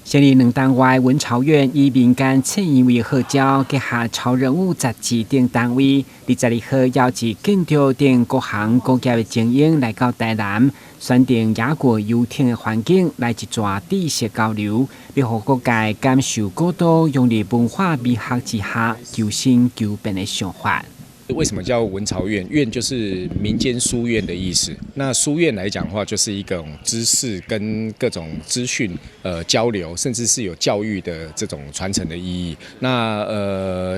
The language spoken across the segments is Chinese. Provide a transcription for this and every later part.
成立2单位文潮院以民间策展为号召，结合潮人物杂志等单位，22号邀集建筑等各行各业的精英来到台南，选定雅国游艇的环境来一抓知识交流，要让各界感受高度融入文化美学之下求新求变的想法。为什么叫文潮院？院就是民间书院的意思。那书院来讲的话，就是一种知识跟各种资讯交流，甚至是有教育的这种传承的意义。那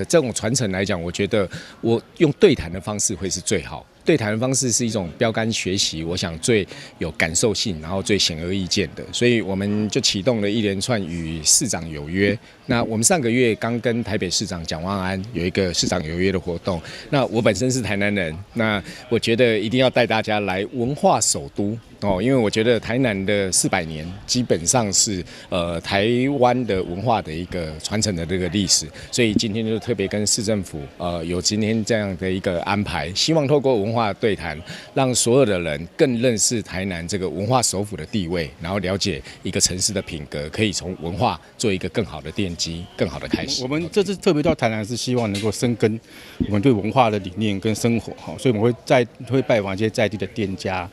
这种传承来讲，我觉得我用对谈的方式会是最好。对谈的方式是一种标杆学习，我想最有感受性，然后最显而易见的，所以我们就启动了一连串与市长有约。那我们上个月刚跟台北市长蒋万安有一个市长有约的活动。那我本身是台南人，那我觉得一定要带大家来文化首都哦，因为我觉得台南的400年基本上是台湾的文化的一个传承的这个历史，所以今天就特别跟市政府有今天这样的一个安排，希望透过文化对谈，让所有的人更认识台南这个文化首府的地位，然后了解一个城市的品格，可以从文化做一个更好的奠基，更好的开始。我们这次特别到台南是希望能够深耕我们对文化的理念跟生活，所以我们会拜访一些在地的店家，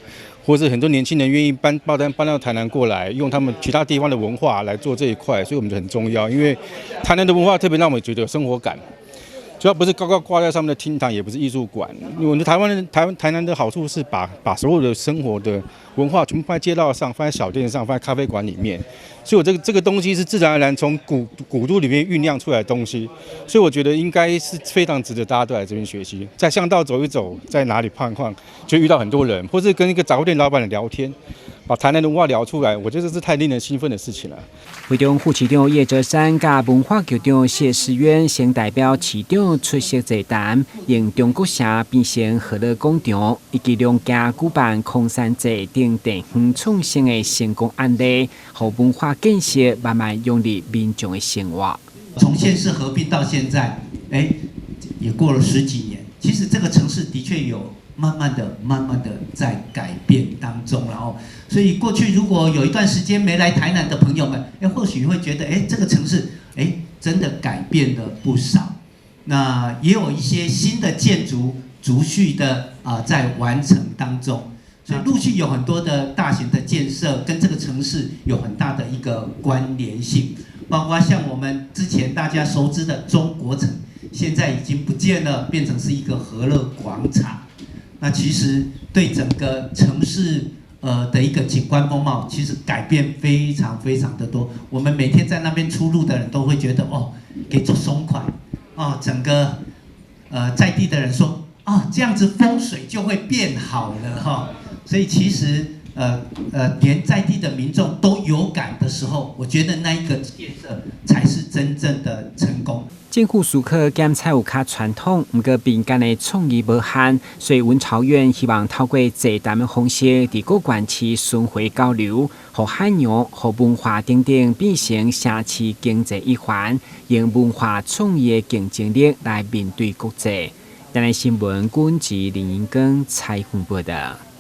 或是很多年轻人愿意搬到台南过来，用他们其他地方的文化来做这一块，所以我们就很重要，因为台南的文化特别让我们觉得有生活感。主要不是高高挂在上面的厅堂，也不是艺术馆。我们台南的好处是把所有的生活的文化全部放在街道上，放在小店上，放在咖啡馆里面。所以我这个东西是自然而然从古都里面酝酿出来的东西，所以我觉得应该是非常值得大家都来这边学习。在巷道走一走，在哪里晃一晃，就遇到很多人，或是跟一个杂货店老板聊天。把台南的文化聊出来，我觉得这是太令人兴奋的事情了。会中副市长叶哲山甲文化局长谢世渊先代表市长出席座谈，用中国城变成和乐广场，以及两家举办空山节等地方创新的成功案例，让文化建设慢慢融入民众的生活。从县市合并到现在，也过了10几年，其实这个城市的确有。慢慢的在改变当中，然后，所以过去如果有一段时间没来台南的朋友们，或许会觉得，这个城市，真的改变了不少。那也有一些新的建筑逐序的在完成当中，所以陆续有很多的大型的建设跟这个城市有很大的一个关联性，包括像我们之前大家熟知的中国城，现在已经不见了，变成是一个和乐广场。那其实对整个城市的一个景观风貌，其实改变非常非常的多。我们每天在那边出入的人都会觉得给做松快整个在地的人说这样子风水就会变好了所以其实连在地的民众都有感的时候，我觉得那一个建设才是真正的成功。政府苏克检采有较传统，不过民间的创意无限，所以文潮院希望透过座谈的方式，在各县市巡回交流，让海洋、和文化等等变成城市经济一环，用文化创意的竞争力来面对国际。台南新闻管制林英根采访报道。